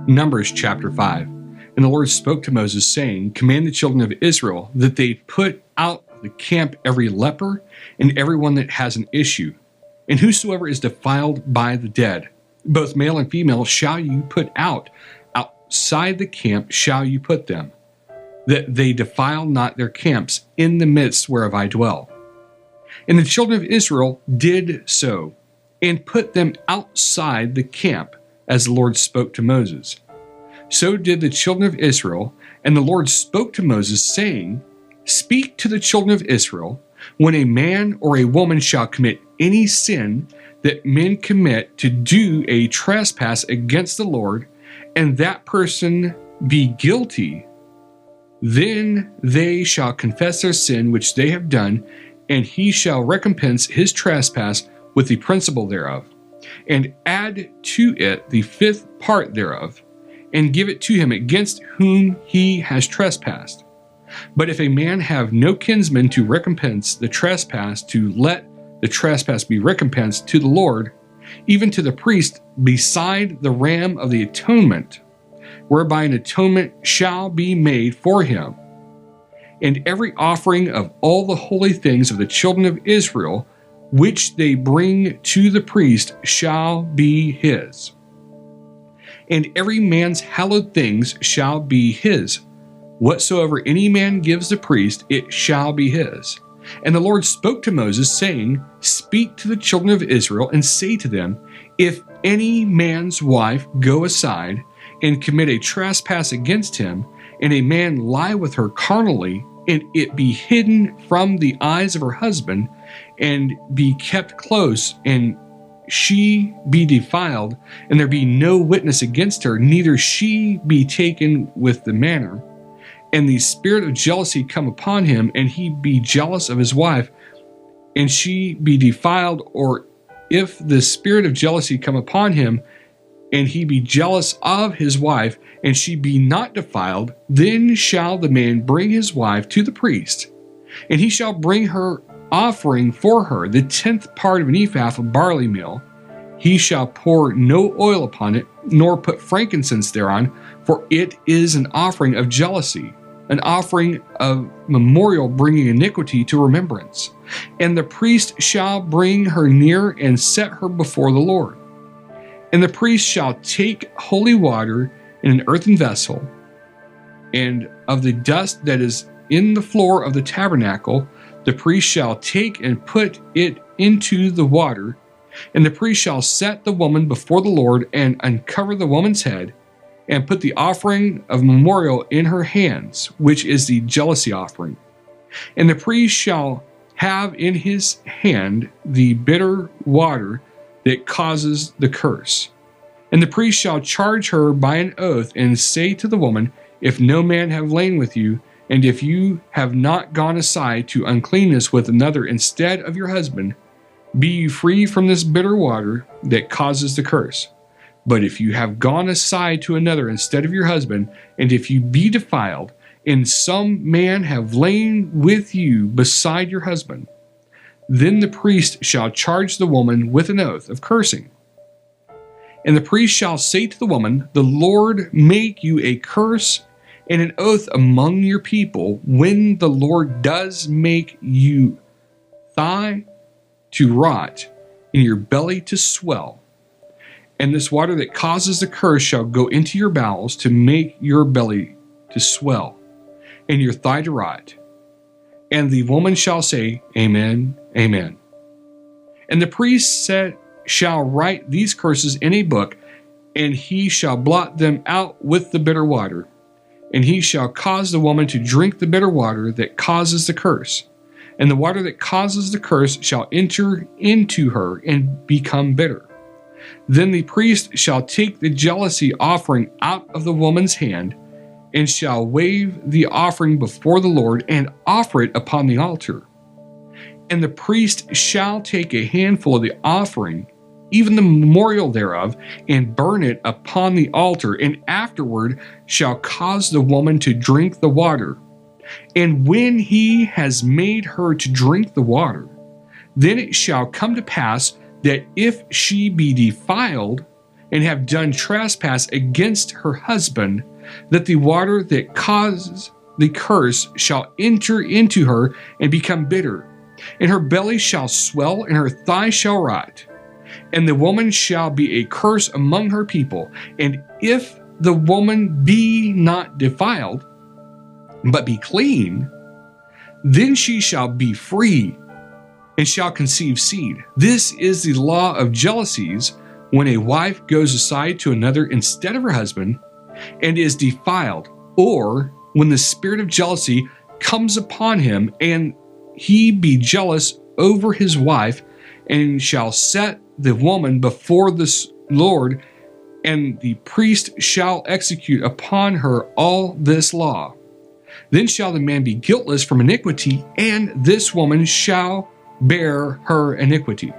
Numbers chapter 5. And the Lord spoke to Moses, saying, Command the children of Israel that they put out of the camp every leper and everyone that has an issue, and whosoever is defiled by the dead, both male and female, shall you put out. Outside the camp shall you put them, that they defile not their camps in the midst whereof I dwell. And the children of Israel did so, and put them outside the camp, as the Lord spoke to Moses. So did the children of Israel, and the Lord spoke to Moses, saying, Speak to the children of Israel, when a man or a woman shall commit any sin that men commit to do a trespass against the Lord, and that person be guilty, then they shall confess their sin which they have done, and he shall recompense his trespass with the principal thereof, and add to it the fifth part thereof, and give it to him against whom he has trespassed. But if a man have no kinsman to recompense the trespass, to let the trespass be recompensed to the Lord, even to the priest, beside the ram of the atonement, whereby an atonement shall be made for him. And every offering of all the holy things of the children of Israel, which they bring to the priest, shall be his. And every man's hallowed things shall be his. Whatsoever any man gives the priest, it shall be his. And the Lord spoke to Moses, saying, Speak to the children of Israel, and say to them, If any man's wife go aside, and commit a trespass against him, and a man lie with her carnally, and it be hidden from the eyes of her husband, and be kept close, and she be defiled, and there be no witness against her, neither she be taken with the manner, and the spirit of jealousy come upon him, and he be jealous of his wife, and she be defiled, or if the spirit of jealousy come upon him, and he be jealous of his wife, and she be not defiled, then shall the man bring his wife to the priest, and he shall bring her offering for her, the 10th part of an ephah of barley meal. He shall pour no oil upon it, nor put frankincense thereon, for it is an offering of jealousy, an offering of memorial, bringing iniquity to remembrance. And the priest shall bring her near and set her before the Lord. And the priest shall take holy water in an earthen vessel, and of the dust that is in the floor of the tabernacle, the priest shall take and put it into the water, and the priest shall set the woman before the Lord, and uncover the woman's head, and put the offering of memorial in her hands, which is the jealousy offering. And the priest shall have in his hand the bitter water that causes the curse. And the priest shall charge her by an oath, and say to the woman, If no man have lain with you, and if you have not gone aside to uncleanness with another instead of your husband, be you free from this bitter water that causes the curse. But if you have gone aside to another instead of your husband, and if you be defiled, and some man have lain with you beside your husband, then the priest shall charge the woman with an oath of cursing. And the priest shall say to the woman, The Lord make you a curse and an oath among your people, when the Lord does make you thigh to rot, and your belly to swell. And this water that causes the curse shall go into your bowels, to make your belly to swell, and your thigh to rot. And the woman shall say, Amen, Amen. And the priest shall write these curses in a book, and he shall blot them out with the bitter water. And he shall cause the woman to drink the bitter water that causes the curse. And the water that causes the curse shall enter into her and become bitter. Then the priest shall take the jealousy offering out of the woman's hand, and shall wave the offering before the Lord, and offer it upon the altar. And the priest shall take a handful of the offering, even the memorial thereof, and burn it upon the altar, and afterward shall cause the woman to drink the water. And when he has made her to drink the water, then it shall come to pass that if she be defiled, and have done trespass against her husband, that the water that causes the curse shall enter into her and become bitter, and her belly shall swell, and her thighs shall rot. And the woman shall be a curse among her people. And if the woman be not defiled, but be clean, then she shall be free, and shall conceive seed. This is the law of jealousies, when a wife goes aside to another instead of her husband, and is defiled, or when the spirit of jealousy comes upon him, and he be jealous over his wife, and shall set the woman before the Lord, and the priest shall execute upon her all this law. Then shall the man be guiltless from iniquity, and this woman shall bear her iniquity.